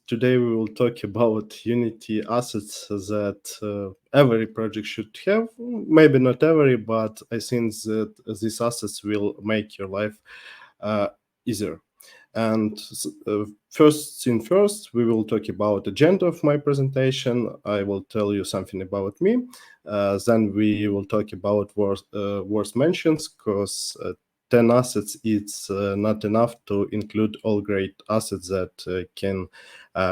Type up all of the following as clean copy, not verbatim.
Today we will talk about Unity assets that every project should have. Maybe not every, but I think that these assets will make your life easier. And first thing first, we will talk about the agenda of my presentation. I will tell you something about me. Then we will talk about worth mentions, because 10 assets, it's not enough to include all great assets that can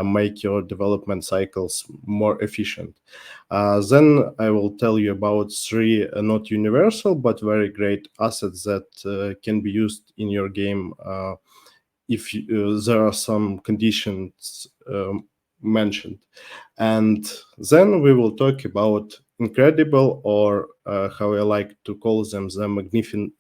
make your development cycles more efficient. Then I will tell you about 3 not universal but very great assets that can be used in your game if there are some conditions mentioned. And then we will talk about incredible, or how I like to call them, the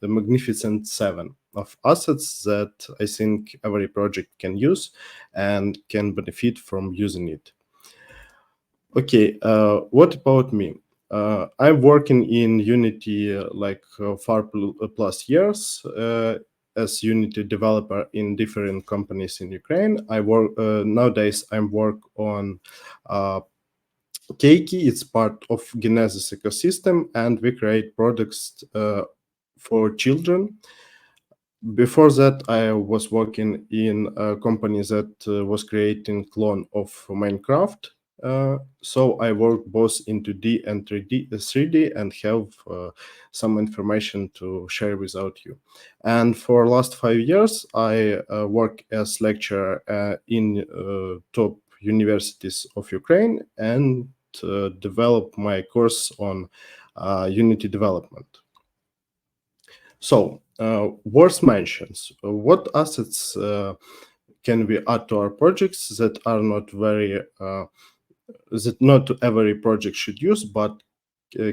magnificent 7 of assets that I think every project can use and can benefit from using it. Okay, what about me? I'm working in Unity like 4+ years as Unity developer in different companies in Ukraine. I work nowadays. I work on Keiki. It's part of Genesis ecosystem, and we create products for children. Before that, I was working in a company that was creating clone of Minecraft. So I work both in 2D and 3D and have some information to share without you. And for last 5 years, I work as lecturer in top universities of Ukraine and develop my course on Unity development. So, worth mentions. What assets can we add to our projects that are not very that not every project should use, but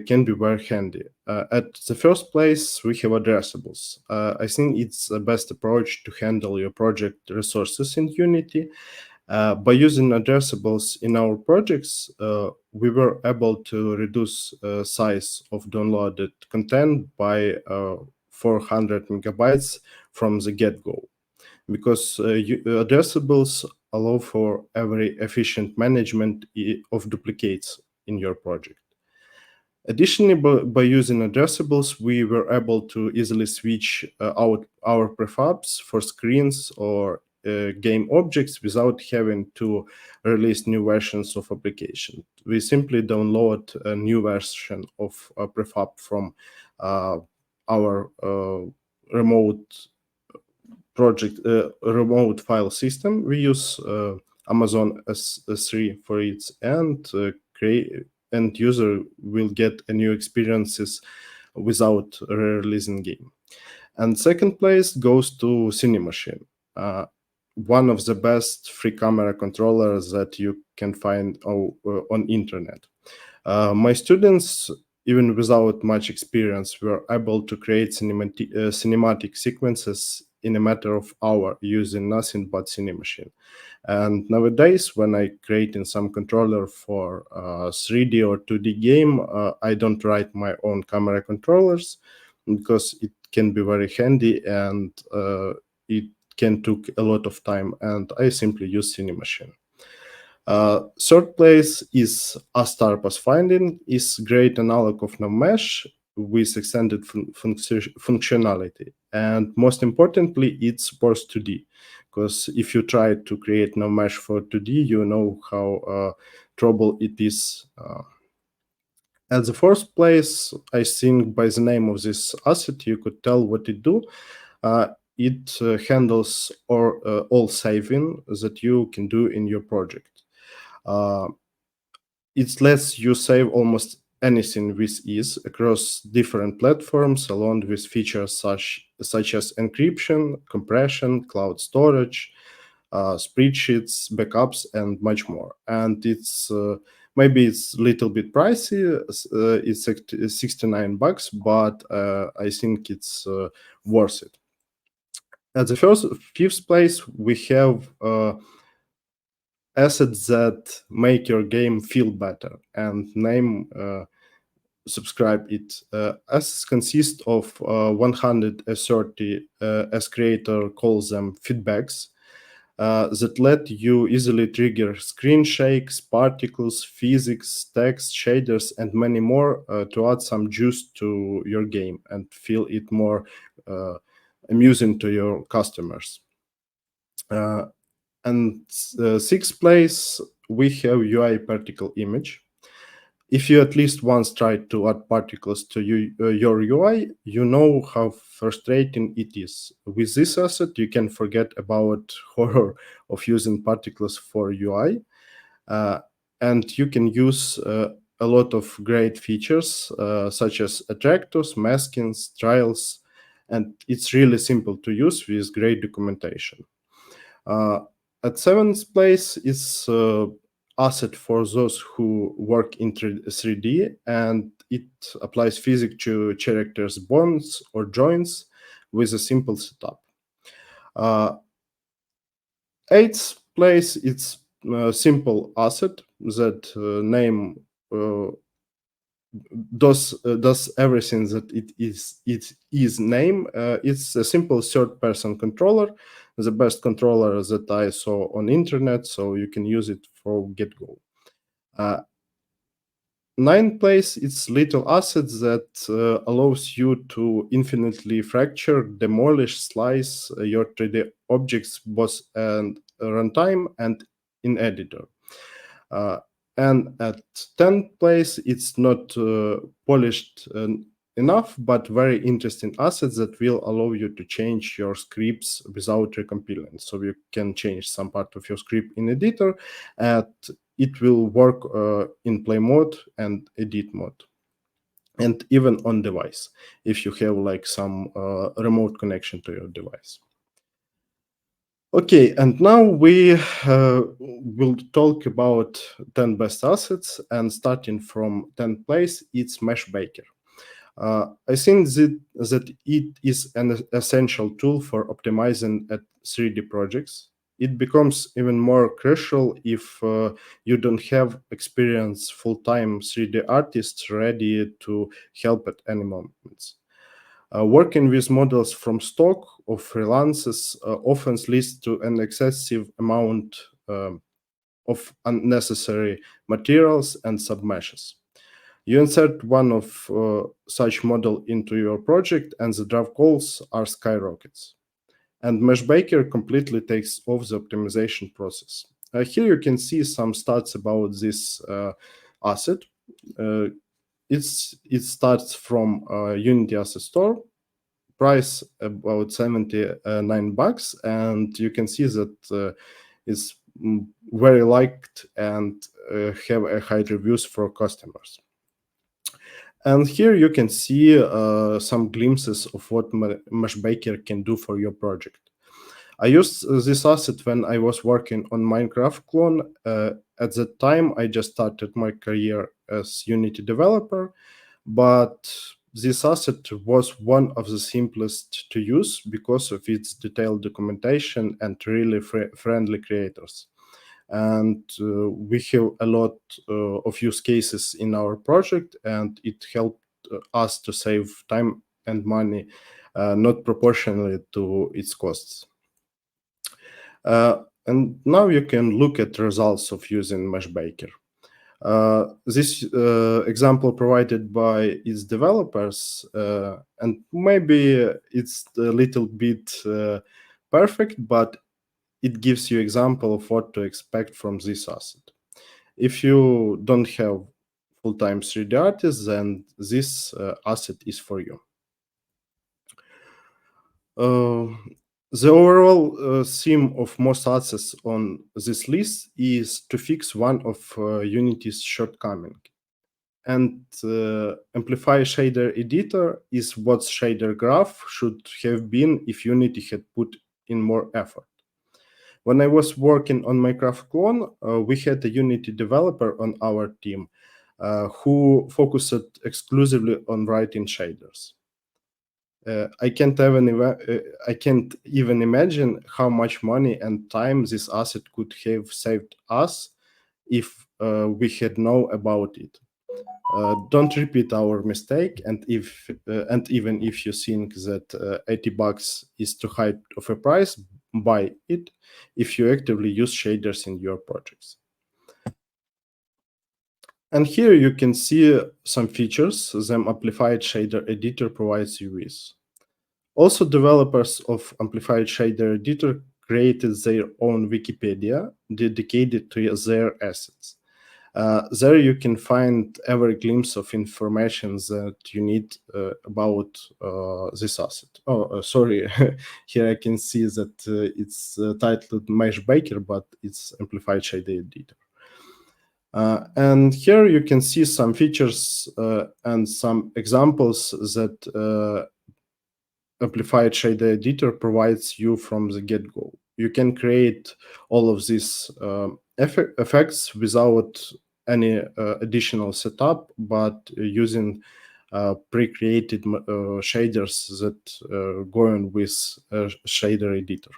can be very handy. At the first place, we have addressables. I think it's the best approach to handle your project resources in Unity. By using addressables in our projects, we were able to reduce size of downloaded content by 400 megabytes from the get-go, because addressables allow for very efficient management of duplicates in your project. Additionally, by using addressables, we were able to easily switch out our prefabs for screens or game objects without having to release new versions of application. We simply download a new version of a prefab from our remote project remote file system. We use Amazon S3 for it, and end user will get a new experiences without releasing game. And second place goes to Cinemachine, one of the best free camera controllers that you can find on internet. My students, even without much experience, were able to create cinematic sequences in a matter of hours using nothing but Cinemachine. And nowadays, when I create in some controller for 3D or 2D game, I don't write my own camera controllers because it can be very handy and it can take a lot of time, and I simply use Cinemachine. Third place is Astar Pathfinding, is great analog of NavMesh with extended functionality. And most importantly, it supports 2D, because if you try to create NavMesh for 2D, you know how trouble it is. At the first place, I think by the name of this asset, you could tell what it do. It handles all saving that you can do in your project. It lets you save almost anything with ease across different platforms, along with features such as encryption, compression, cloud storage, spreadsheets, backups, and much more. And it's maybe it's a little bit pricey. It's $69, but I think it's worth it. At the fifth place, we have assets that make your game feel better, and name subscribe it. Assets consist of 130, as creator calls them, feedbacks. that let you easily trigger screen shakes, particles, physics, text, shaders, and many more to add some juice to your game and feel it more amusing to your customers. And sixth place, we have UI particle image. If you at least once tried to add particles to your UI, you know how frustrating it is. With this asset, you can forget about horror of using particles for UI, and you can use a lot of great features such as attractors, maskings, trials, and it's really simple to use with great documentation. At seventh place is asset for those who work in 3D, and it applies physics to characters' bonds or joints with a simple setup. Eighth place, it's a simple asset that name does everything that it is name. It's a simple third-person controller, the best controller that I saw on internet, so you can use it for get-go. Ninth place, it's little asset that allows you to infinitely fracture, demolish, slice your 3D objects both at runtime and in editor. And at 10th place, it's not polished enough, but very interesting assets that will allow you to change your scripts without recompiling. So you can change some part of your script in editor, and it will work in play mode and edit mode, and even on device if you have like some remote connection to your device. Okay, and now we will talk about 10 best assets, and starting from 10th place, it's Meshbaker. I think that it is an essential tool for optimizing at 3D projects. It becomes even more crucial if you don't have experienced full-time 3D artists ready to help at any moment. Working with models from stock or freelancers often leads to an excessive amount of unnecessary materials and submeshes. You insert one of such model into your project and the draft calls are skyrockets. And Meshbaker completely takes off the optimization process. Here you can see some stats about this asset. It starts from Unity Asset Store, price about $79, and you can see that it's very liked and have a high reviews for customers. And here you can see some glimpses of what Meshbaker can do for your project. I used this asset when I was working on Minecraft clone. At that time, I just started my career as Unity developer, but this asset was one of the simplest to use because of its detailed documentation and really friendly creators. And we have a lot of use cases in our project, and it helped us to save time and money, not proportionally to its costs. And now you can look at results of using Meshbaker. This example provided by its developers, and maybe it's a little bit perfect, but it gives you example of what to expect from this asset. If you don't have full-time 3D artists, then this asset is for you. The overall theme of most assets on this list is to fix one of Unity's shortcomings. And Amplify Shader Editor is what shader graph should have been if Unity had put in more effort. When I was working on Minecraft clone, we had a Unity developer on our team who focused exclusively on writing shaders. I can't even imagine how much money and time this asset could have saved us if we had known about it. Don't repeat our mistake, and even if you think that $80 is too high of a price, buy it if you actively use shaders in your projects. And here you can see some features the Amplify Shader Editor provides you with. Also, developers of Amplify Shader Editor created their own Wikipedia dedicated to their assets. There you can find every glimpse of information that you need about this asset. Oh, sorry, here I can see that it's titled Mesh Baker, but it's Amplify Shader Editor. And here you can see some features and some examples that Amplified Shader Editor provides you from the get-go. You can create all of these effects without any additional setup, but using pre-created shaders that go on with Shader Editor.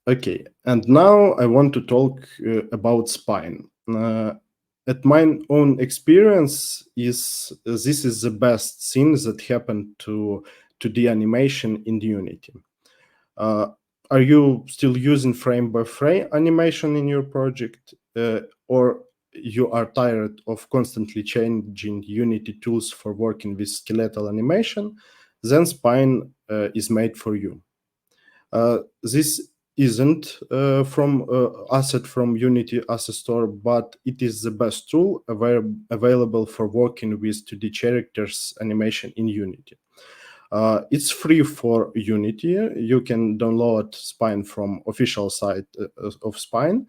Okay, and now I want to talk about Spine. At my own experience, this is the best thing that happened to the animation in Unity. Are you still using frame-by-frame animation in your project, or you are tired of constantly changing Unity tools for working with skeletal animation? Then Spine is made for you. This isn't from asset from Unity Asset Store, but it is the best tool available for working with 2D characters animation in Unity. It's free for Unity. You can download Spine from official site of Spine.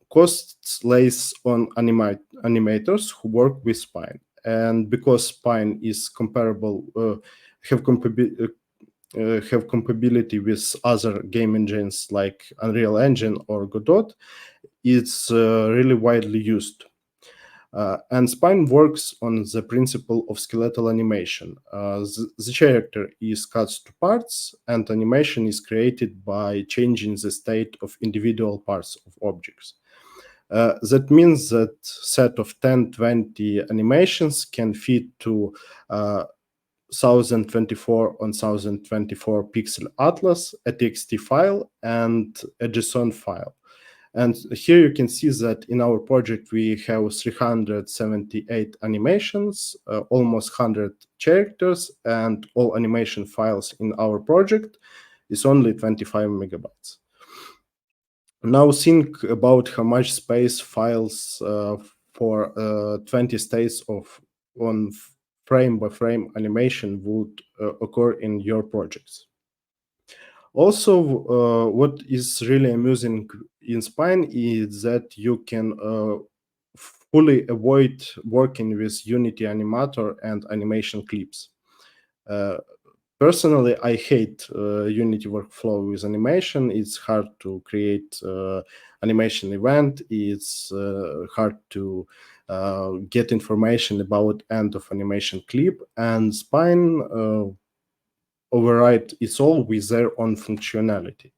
Costs lays on animators who work with Spine. And because Spine is comparable, have compatibility with other game engines like Unreal Engine or Godot, it's really widely used. And Spine works on the principle of skeletal animation. The character is cut to parts, and animation is created by changing the state of individual parts of objects. That means that set of 10, 20 animations can fit to 1024 on 1024 pixel atlas, a TXT file, and a JSON file. And here you can see that in our project, we have 378 animations, almost 100 characters, and all animation files in our project is only 25 megabytes. Now think about how much space files for 20 states of on frame-by-frame animation would occur in your projects. Also, what is really amusing in Spine is that you can fully avoid working with Unity Animator and animation clips. Personally, I hate Unity workflow with animation. It's hard to create animation event. It's hard to get information about end of animation clip, and Spine override it's all with their own functionality.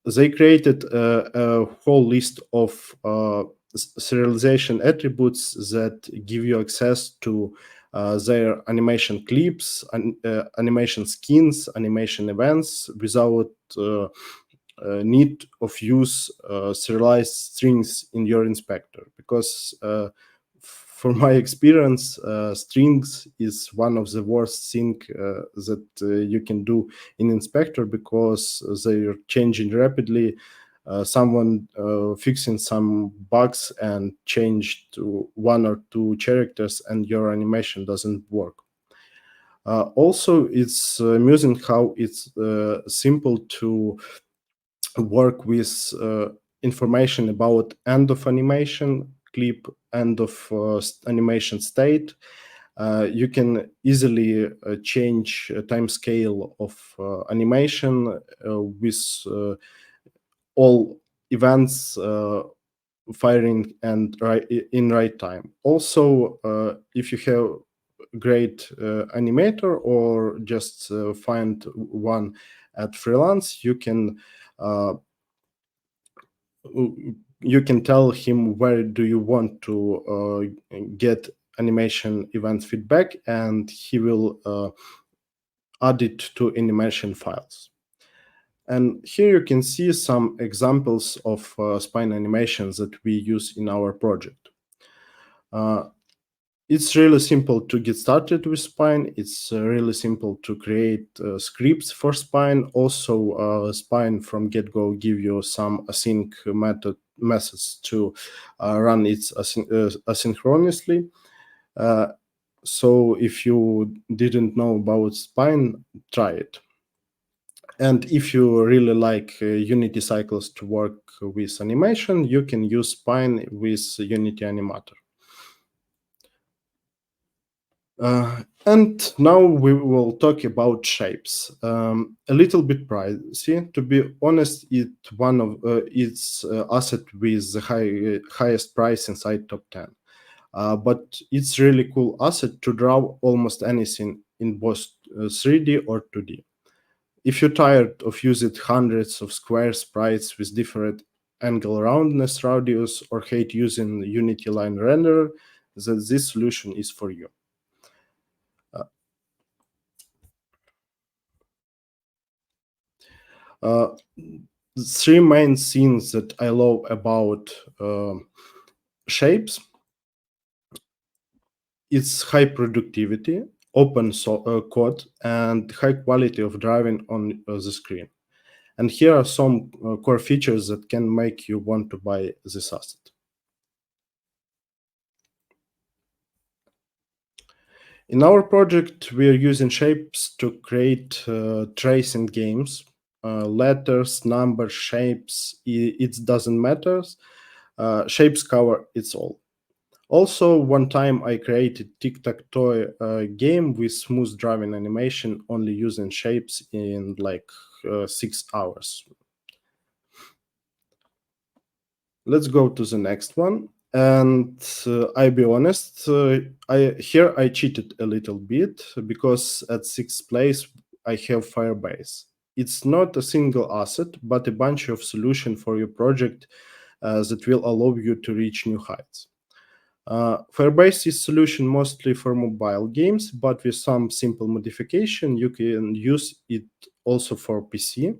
They created a whole list of serialization attributes that give you access to their animation clips, animation skins, animation events without need of use serialized strings in your inspector, because from my experience, strings is one of the worst thing that you can do in inspector, because they're changing rapidly. Someone fixing some bugs and change to 1 or 2 characters and your animation doesn't work. Also, it's amusing how it's simple to work with information about end of animation clip, end of animation state. You can easily change time scale of animation with all events firing and in right time. Also, if you have great animator or just find one at freelance, you can tell him where do you want to get animation event feedback, and he will added to animation files. And here you can see some examples of spine animations that we use in our project. It's really simple to get started with Spine. It's really simple to create scripts for Spine. Also, Spine from get-go give you some async methods to run it asynchronously. So if you didn't know about Spine, try it. And if you really like Unity cycles to work with animation, you can use Spine with Unity Animator. And now we will talk about shapes. A little bit pricey, to be honest. It's asset with the highest price inside top 10. But it's really cool asset to draw almost anything in both 3D or 2D. If you're tired of using hundreds of square sprites with different angle roundness radius or hate using Unity line renderer, then this solution is for you. Three main things that I love about shapes: it's high productivity, open code, and high quality of driving on the screen. And here are some core features that can make you want to buy this asset. In our project, we are using shapes to create tracing games. Letters, numbers, shapes, it doesn't matter. Shapes cover it's all. Also, one time I created tic-tac-toe game with smooth driving animation, only using shapes in like 6 hours. Let's go to the next one. And I'll be honest, I cheated a little bit because at sixth place I have Firebase. It's not a single asset, but a bunch of solution for your project that will allow you to reach new heights. Firebase is solution mostly for mobile games, but with some simple modification, you can use it also for PC.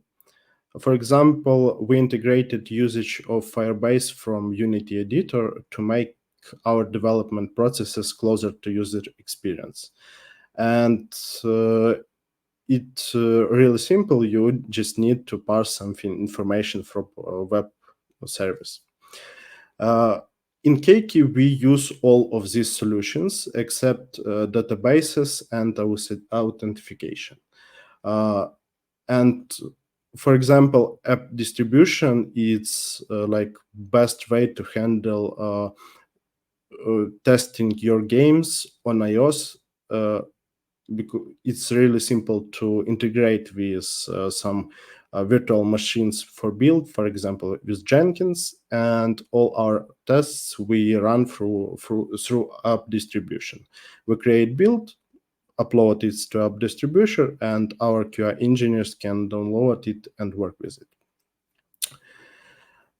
For example, we integrated usage of Firebase from Unity Editor to make our development processes closer to user experience. And it's really simple. You just need to parse some information from a web service. In Keiki, we use all of these solutions except databases and authentication. And for example, app distribution is like best way to handle testing your games on iOS, because it's really simple to integrate with some virtual machines for build, for example, with Jenkins, and all our tests we run through app distribution. We create build, upload it to app distribution, and our QA engineers can download it and work with it.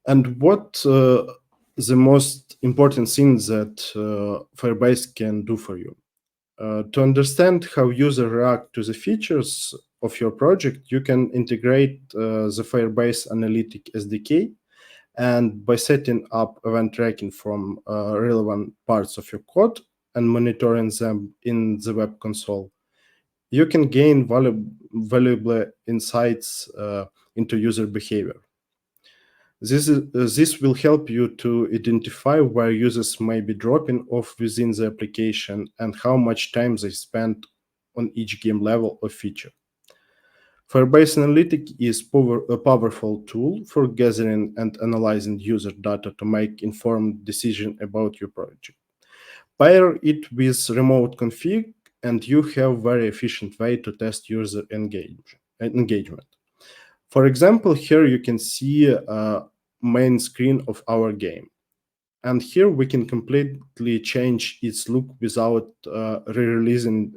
And what the most important thing that Firebase can do for you? To understand how users react to the features of your project, you can integrate the Firebase Analytic SDK, and by setting up event tracking from relevant parts of your code and monitoring them in the web console, you can gain valuable insights into user behavior. This will help you to identify where users may be dropping off within the application and how much time they spend on each game level or feature. Firebase Analytic is a powerful tool for gathering and analyzing user data to make informed decisions about your project. Pair it with remote config, and you have very efficient way to test user engagement. For example, here you can see a main screen of our game. And here we can completely change its look without re-releasing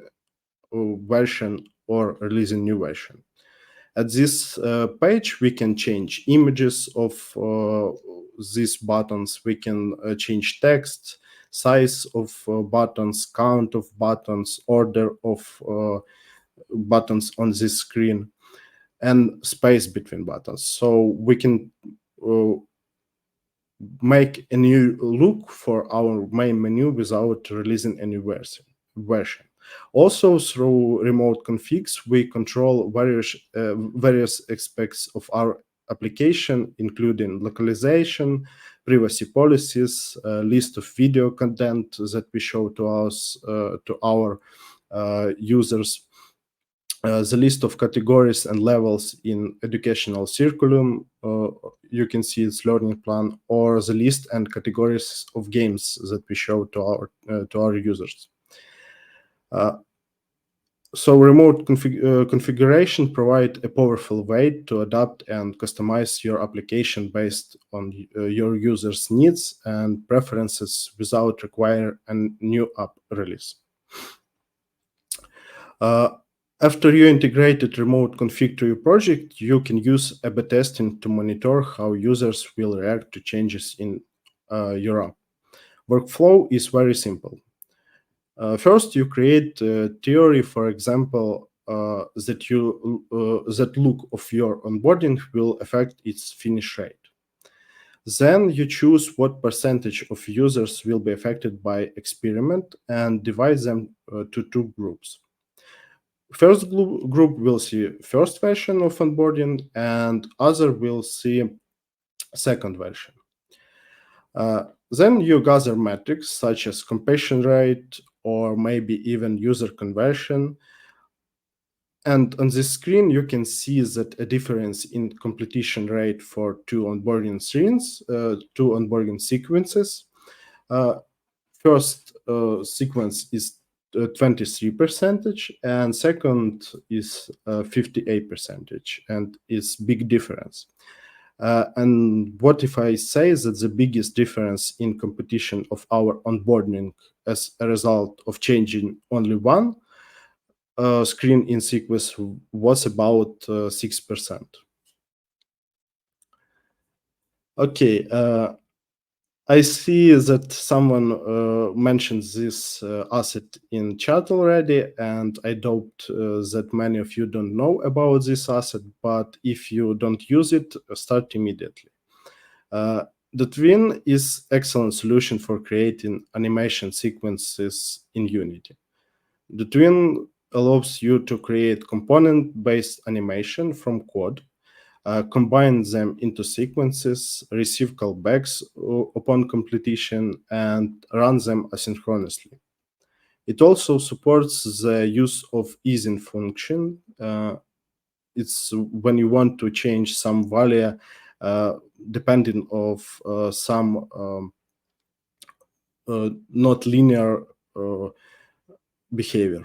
version or releasing new version. At this page, we can change images of these buttons. We can change text, size of buttons, count of buttons, order of buttons on this screen, and space between buttons. So we can make a new look for our main menu without releasing any version. Also, through remote configs, we control various aspects of our application, including localization, privacy policies, list of video content that we show to our users, the list of categories and levels in educational curriculum. You can see its learning plan, or the list and categories of games that we show to our users. So remote configuration provide a powerful way to adapt and customize your application based on your users' needs and preferences without requiring a new app release. After you integrated remote config to your project, you can use A/B testing to monitor how users will react to changes in your app. Workflow is very simple. First, you create a theory, for example, that look of your onboarding will affect its finish rate. Then you choose what percentage of users will be affected by experiment and divide them to two groups. First group will see first version of onboarding, and other will see second version. Then you gather metrics such as completion rate or maybe even user conversion. And on this screen, you can see that a difference in completion rate for two onboarding sequences. First sequence is 23%, and second is 58%, and it's big difference. And what if I say that the biggest difference in competition of our onboarding as a result of changing only one screen in sequence was about 6%? Okay, I see that someone mentioned this asset in chat already, and I doubt that many of you don't know about this asset, but if you don't use it, start immediately. DOTween is excellent solution for creating animation sequences in Unity. DOTween allows you to create component-based animation from code, combine them into sequences, receive callbacks upon completion, and run them asynchronously. It also supports the use of easing function. It's when you want to change some value depending of some not linear behavior.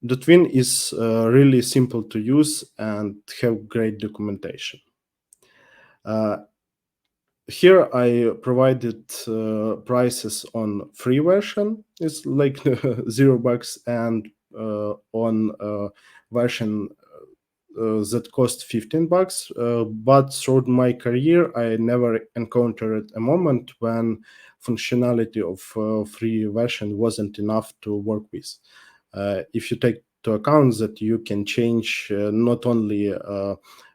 DOTween is really simple to use and have great documentation. Here I provided prices on free version, it's like $0, and on version that cost $15. But throughout my career, I never encountered a moment when functionality of free version wasn't enough to work with. If you take to account that you can change not only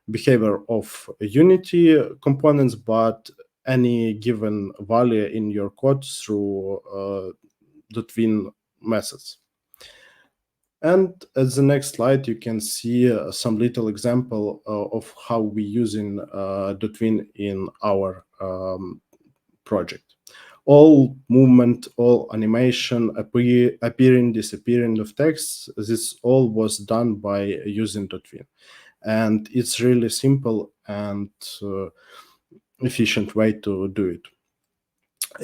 behavior of Unity components, but any given value in your code through DOTween methods. And at the next slide, you can see some little example of how we using DOTween in our project. All movement, all animation, appearing, disappearing of text, this all was done by using DOTween. And it's really simple and efficient way to do it.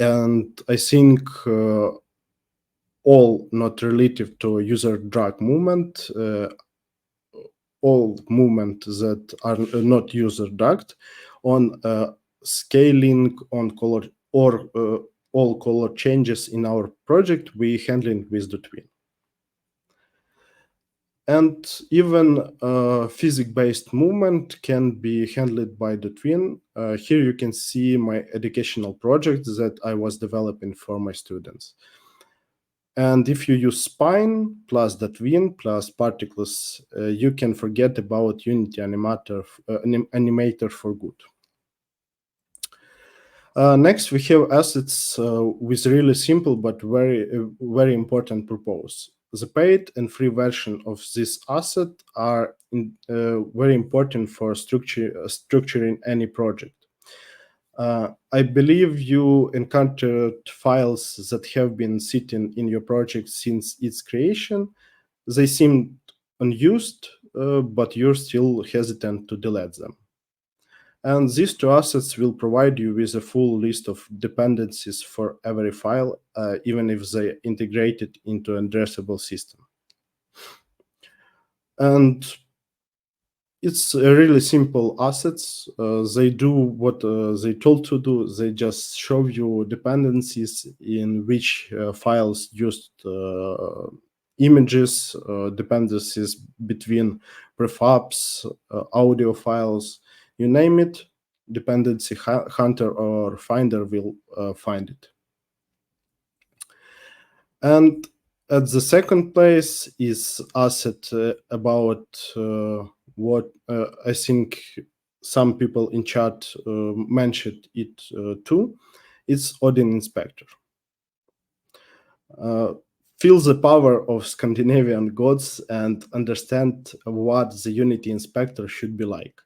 And I think all not relative to user drag movement, all movement that are not user dragged, on scaling, on color, or all color changes in our project, we handling with DOTween. And even physics-based movement can be handled by DOTween. Here you can see my educational project that I was developing for my students. And if you use spine plus DOTween plus particles, you can forget about Unity animator for good. Next, we have assets with really simple but very important purpose. The paid and free version of this asset are very important for structuring any project. I believe you encountered files that have been sitting in your project since its creation. They seem unused, but you're still hesitant to delete them. And these two assets will provide you with a full list of dependencies for every file, even if they integrated into an addressable system. And it's really simple assets. They do what they told to do. They just show you dependencies in which files used images, dependencies between prefabs, audio files, you name it. Dependency Hunter or Finder will find it. And at the second place is asset about what I think some people in chat mentioned it too. It's Odin Inspector. Feel the power of Scandinavian gods and understand what the Unity Inspector should be like.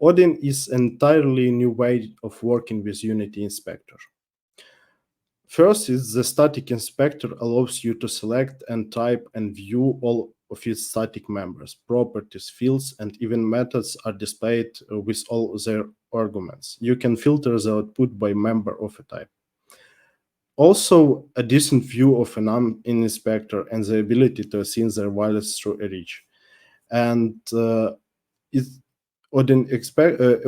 Odin is an entirely new way of working with Unity Inspector. First is the static inspector allows you to select and type and view all of its static members, properties, fields, and even methods are displayed with all their arguments. You can filter the output by member of a type. Also, a decent view of an inspector and the ability to assign their values through a reach. And Odin Inspector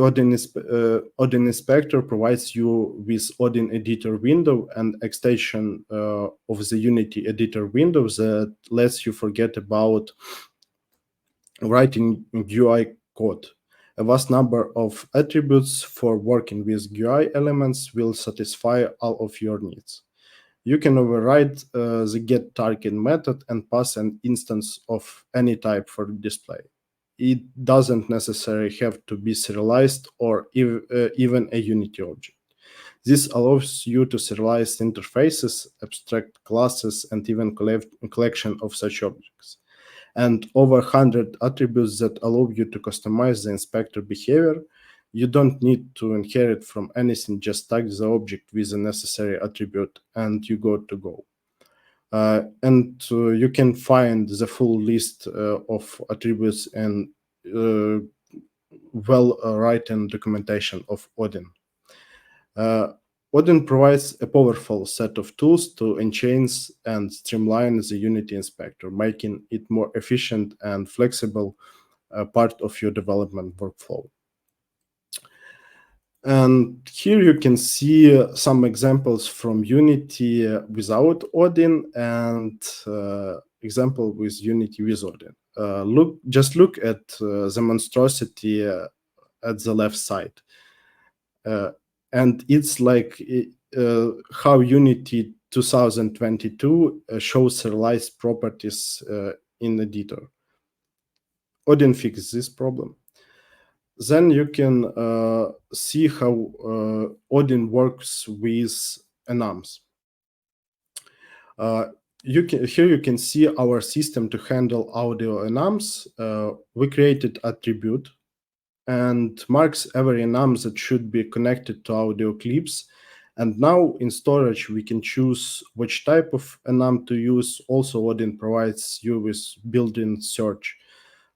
provides you with Odin Editor window and extension of the Unity Editor window that lets you forget about writing GUI code. A vast number of attributes for working with GUI elements will satisfy all of your needs. You can override the getTarget method and pass an instance of any type for display. It doesn't necessarily have to be serialized or even a Unity object. This allows you to serialize interfaces, abstract classes, and even a collection of such objects. And over 100 attributes that allow you to customize the inspector behavior. You don't need to inherit from anything, just tag the object with the necessary attribute and you go to go. And you can find the full list of attributes and well-written documentation of Odin. Odin provides a powerful set of tools to enhance and streamline the Unity Inspector, making it more efficient and flexible part of your development workflow. And here you can see some examples from Unity without Odin and example with Unity with Odin. Just look at the monstrosity at the left side. And it's like how Unity 2022 shows serialized properties in editor. Odin fixes this problem. Then you can see how Odin works with enums. Here you can see our system to handle audio enums. We created attribute and marks every enum that should be connected to audio clips. And now in storage, we can choose which type of enum to use. Also, Odin provides you with built-in search.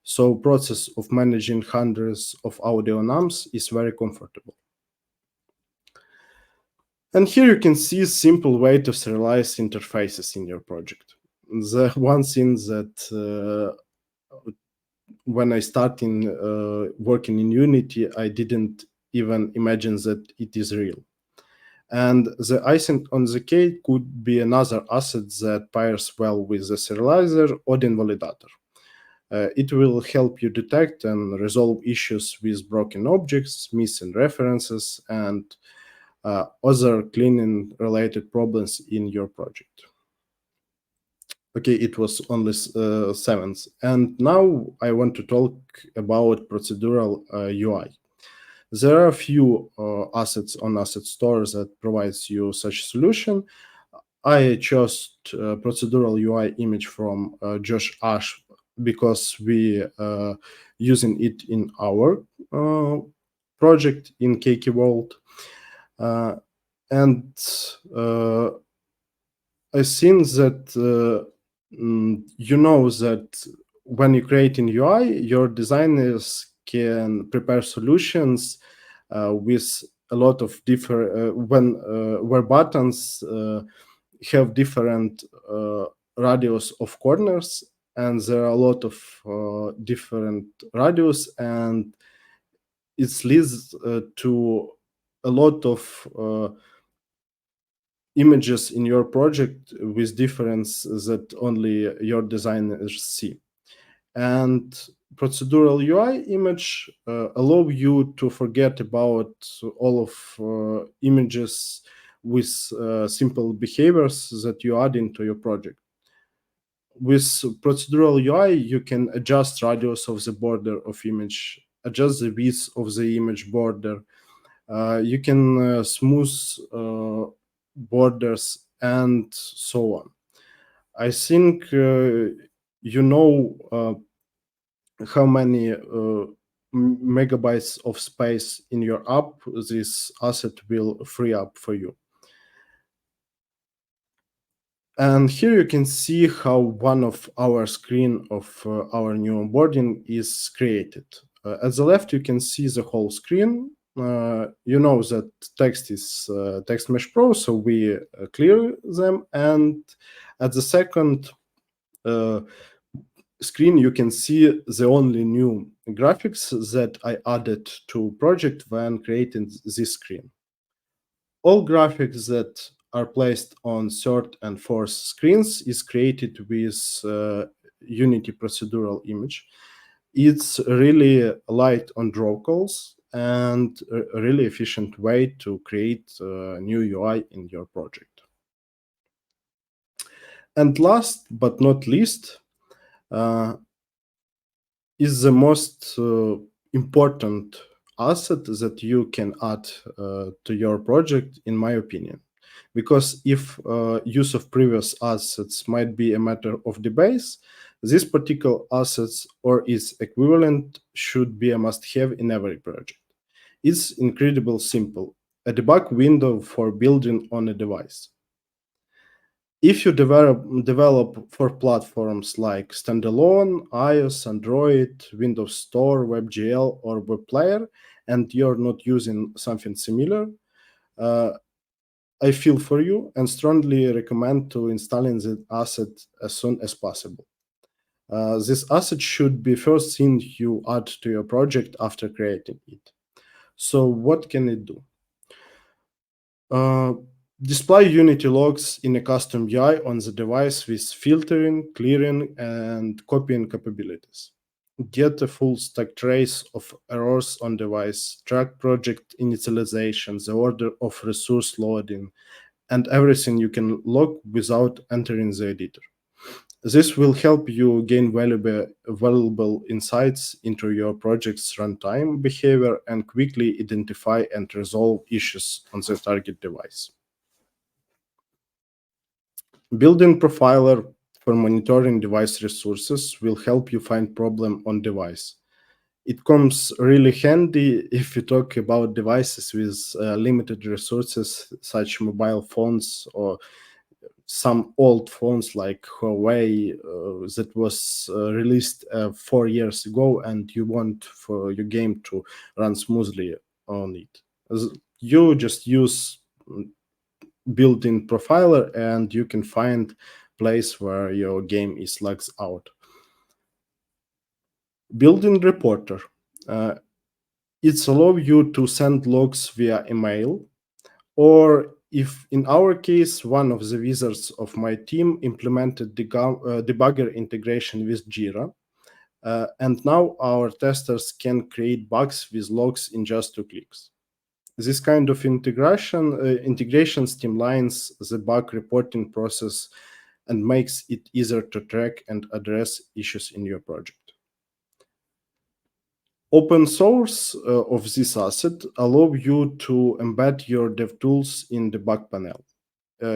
So process of managing hundreds of audio enums is very comfortable. And here you can see a simple way to serialize interfaces in your project. The one thing that when I started working in Unity, I didn't even imagine that it is real. And the icing on the cake could be another asset that pairs well with the serializer, Odin Validator. It will help you detect and resolve issues with broken objects, missing references, and other cleaning-related problems in your project. Okay, it was only 7th. And now I want to talk about procedural UI. There are a few assets on Asset Store that provides you such solution. I chose procedural UI image from Josh Ash because we using it in our project in Keiki World. And I think that you know that when you create in UI, your designers can prepare solutions with a lot of different where buttons have different radius of corners, and there are a lot of different radius, and it leads to a lot of images in your project with difference that only your designers see. And procedural UI image allow you to forget about all of images with simple behaviors that you add into your project. With procedural UI, you can adjust radius of the border of image, adjust the width of the image border. You can smooth borders and so on. I think you know how many megabytes of space in your app this asset will free up for you. And here you can see how one of our screen of our new onboarding is created. At the left, you can see the whole screen. You know that text is Text Mesh Pro, so we clear them. And at the second screen, you can see the only new graphics that I added to project when creating this screen. All graphics that are placed on third and fourth screens is created with Unity procedural image. It's really light on draw calls and a really efficient way to create a new UI in your project. And last but not least is the most important asset that you can add to your project, in my opinion. Because if use of previous assets might be a matter of debate, this particular assets or its equivalent should be a must-have in every project. It's incredibly simple, a debug window for building on a device. If you develop for platforms like standalone, iOS, Android, Windows Store, WebGL, or Web Player, and you're not using something similar, I feel for you and strongly recommend to installing the asset as soon as possible. This asset should be first thing you add to your project after creating it. So what can it do? Display Unity logs in a custom UI on the device with filtering, clearing, and copying capabilities. Get a full stack trace of errors on device, track project initialization, the order of resource loading, and everything you can log without entering the editor. This will help you gain valuable insights into your project's runtime behavior and quickly identify and resolve issues on the target device. Building profiler for monitoring device resources will help you find problem on device. It comes really handy if you talk about devices with limited resources, such mobile phones or some old phones like Huawei that was released 4 years ago, and you want for your game to run smoothly on it. You just use built-in profiler and you can find place where your game is logs out. Built-in reporter. It's allow you to send logs via email, or if in our case, one of the wizards of my team implemented debugger integration with Jira, and now our testers can create bugs with logs in just 2 clicks. This kind of integration streamlines the bug reporting process and makes it easier to track and address issues in your project. Open source of this asset allow you to embed your DevTools in the debug panel.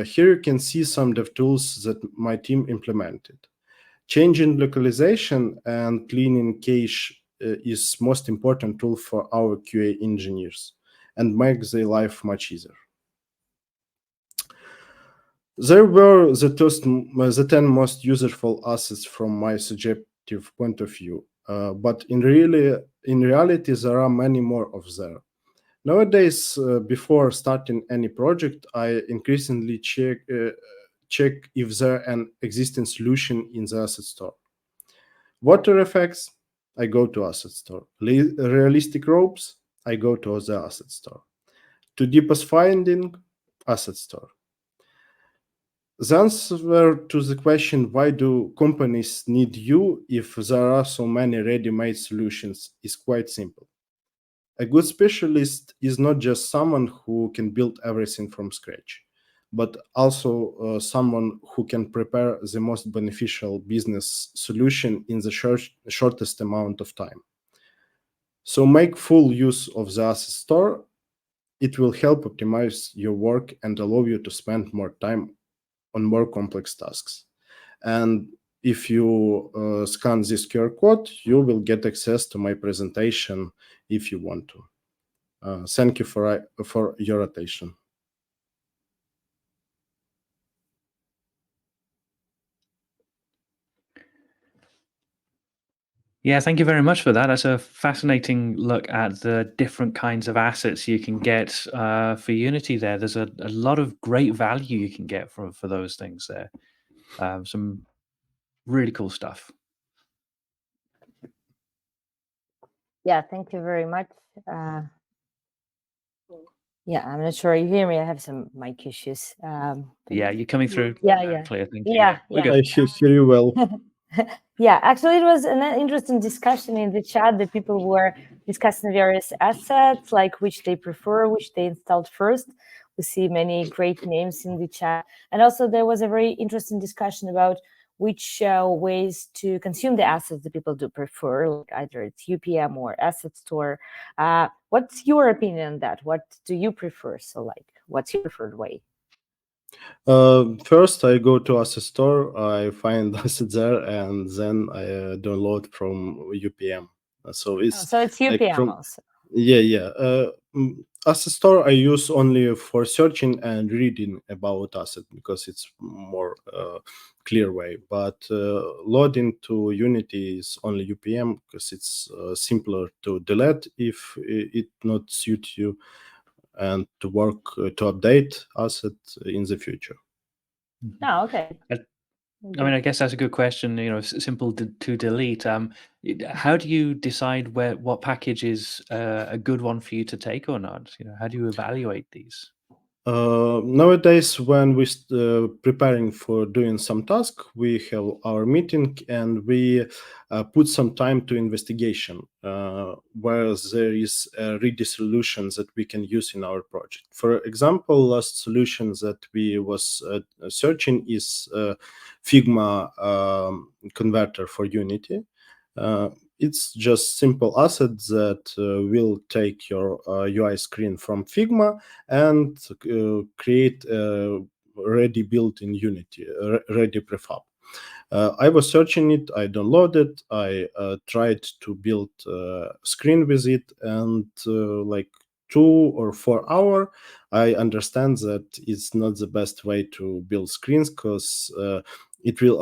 Here you can see some DevTools that my team implemented. Changing localization and cleaning cache is most important tool for our QA engineers and makes their life much easier. There were the 10 most useful assets from my subjective point of view, but in reality, there are many more of them. Nowadays, before starting any project, I increasingly check if there an existing solution in the asset store. Water effects, I go to asset store. Realistic ropes, I go to the asset store. To deepest finding, asset store. The answer to the question, why do companies need you if there are so many ready-made solutions, is quite simple. A good specialist is not just someone who can build everything from scratch, but also someone who can prepare the most beneficial business solution in the shortest amount of time. So make full use of the asset store. It will help optimize your work and allow you to spend more time on more complex tasks. And if you scan this QR code, you will get access to my presentation if you want to. Thank you for your attention. Yeah, thank you very much for that. That's a fascinating look at the different kinds of assets you can get for Unity there. There's a lot of great value you can get for those things there. Some really cool stuff. Yeah, thank you very much. Yeah, I'm not sure you hear me. I have some mic issues. Yeah, you're coming through. Yeah. Clear. Thank you. Yeah. I hear you well. Yeah, actually, it was an interesting discussion in the chat that people were discussing various assets, like which they prefer, which they installed first. We see many great names in the chat. And also there was a very interesting discussion about which ways to consume the assets that people do prefer, like either it's UPM or asset store. What's your opinion on that? What do you prefer? So like, what's your preferred way? First, I go to asset store, I find asset there, and then I download from UPM. So it's UPM like also. Yeah. Asset store I use only for searching and reading about asset because it's more clear way. But loading to Unity is only UPM because it's simpler to delete if it not suits you, and to work to update asset in the future. Oh, okay. I mean, I guess that's a good question. You know, simple to delete. How do you decide what package is a good one for you to take or not? You know, how do you evaluate these? Nowadays, when we preparing for doing some task, we have our meeting and we put some time to investigation where there is ready solutions that we can use in our project. For example, last solution that we was searching is Figma converter for Unity. It's just simple asset that will take your UI screen from Figma and create a ready build in Unity, ready prefab. I was searching it, I downloaded, I tried to build a screen with it, and like 2 or 4 hours, I understand that it's not the best way to build screens because it will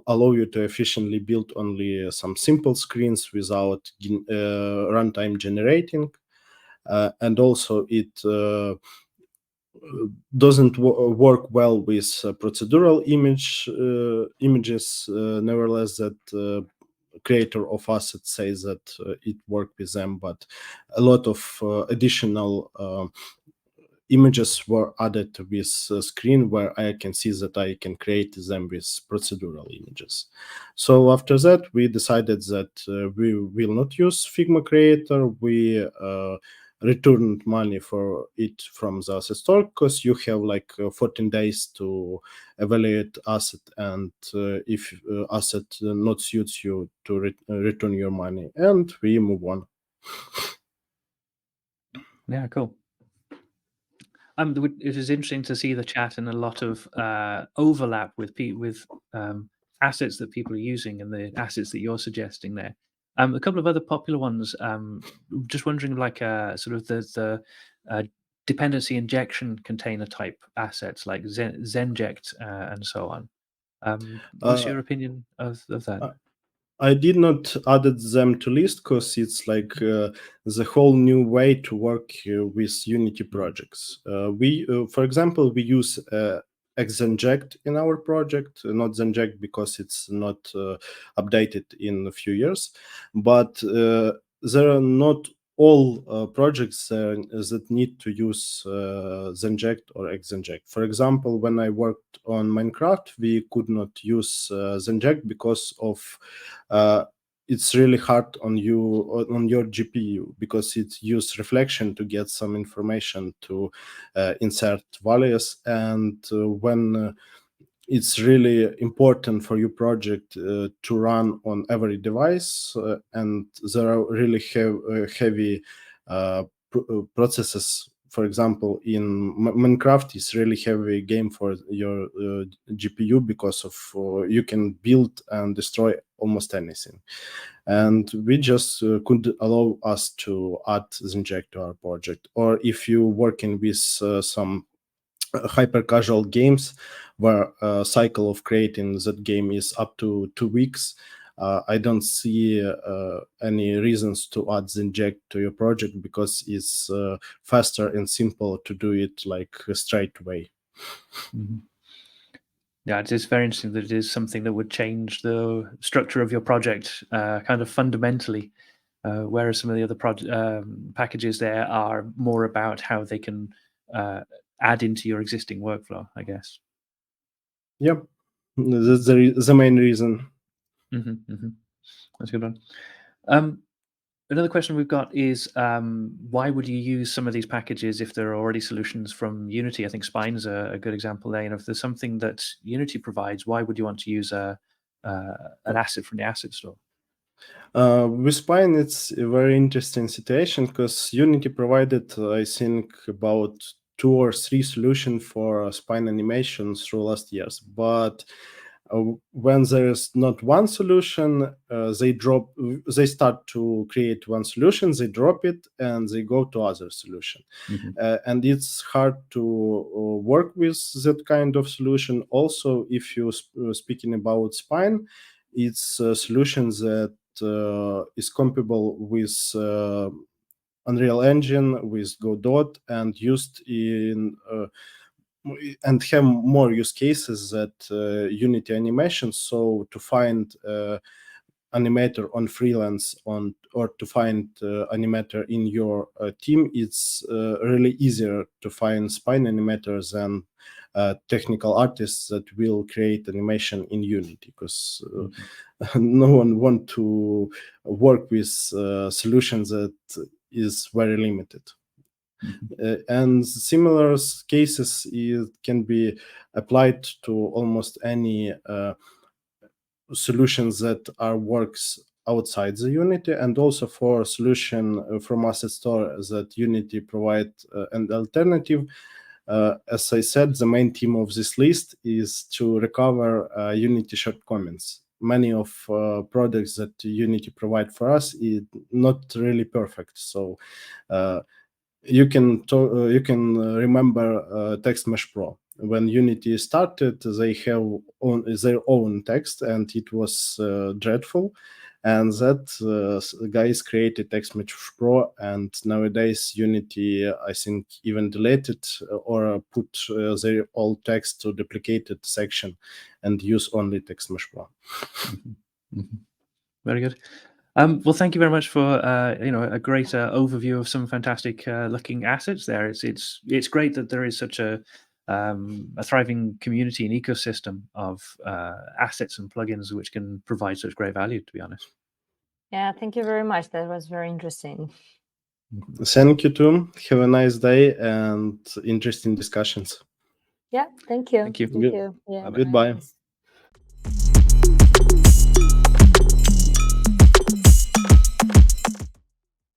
allow you to efficiently build only some simple screens without runtime generating. And also it doesn't work well with procedural images. Nevertheless, that creator of assets says that it worked with them, but a lot of additional images were added with screen where I can see that I can create them with procedural images. So after that, we decided that we will not use Figma Creator. We return money for it from the asset store, because you have like 14 days to evaluate asset, and if asset not suits you, to return your money, and we move on. Yeah, cool. It was interesting to see the chat and a lot of overlap with assets that people are using and the assets that you're suggesting there. A couple of other popular ones. Just wondering, like sort of the dependency injection container type assets like Zenject and so on. What's your opinion of that? I did not added them to list because it's like the whole new way to work with Unity projects. For example, we use Xzenject in our project, not Zenject because it's not updated in a few years, but there are not all projects that need to use Zenject or Xzenject. For example, when I worked on Minecraft, we could not use Zenject because of it's really hard on your GPU, because it uses reflection to get some information to insert values, and when it's really important for your project to run on every device, and there are really heavy processes. For example, in Minecraft, it's really heavy game for your GPU, because of you can build and destroy almost anything. And we just could allow us to add Zenject to our project. Or if you're working with some hyper casual games where a cycle of creating that game is up to 2 weeks, I don't see any reasons to add Zenject to your project, because it's faster and simple to do it like straight away. Mm-hmm. Yeah, it is very interesting that it is something that would change the structure of your project kind of fundamentally, whereas some of the other packages there are more about how they can add into your existing workflow, I guess. Yep, that's the main reason. Mm-hmm, mm-hmm. That's a good one. Another question we've got is, why would you use some of these packages if there are already solutions from Unity? I think Spine's a good example there. If there's something that Unity provides, why would you want to use an asset from the asset store? With Spine, it's a very interesting situation, because Unity provided, I think, about 2 or 3 solutions for spine animation through last years. But when there is not one solution, they start to create one solution, they drop it, and they go to other solution. Mm-hmm. And it's hard to work with that kind of solution. Also, if you're speaking about Spine, it's a solution that is compatible with Unreal Engine, with Godot, and used in and have more use cases that Unity animation. So to find animator on freelance or to find animator in your team, it's really easier to find spine animators than technical artists that will create animation in Unity, because no one want to work with solutions that is very limited. Mm-hmm. And similar cases can be applied to almost any solutions that works outside the Unity, and also for a solution from asset store that Unity provide an alternative. As I said, the main theme of this list is to recover Unity shortcomings. Many of products that Unity provide for us is not really perfect. So you can remember Text Mesh Pro. When Unity started, they have their own text, and it was dreadful. And that guys created Text Mesh Pro, and nowadays Unity, I think, even deleted or put their old text to duplicated section and use only Text Mesh Pro. Mm-hmm. Mm-hmm. Very good. Well, thank you very much for a great overview of some fantastic looking assets there. It's great that there is such a thriving community and ecosystem of assets and plugins which can provide such great value, to be honest. Yeah, thank you very much. That was very interesting. Thank you too. Have a nice day and interesting discussions. Yeah, thank you. Thank you. Thank you. Yeah, Goodbye. nice.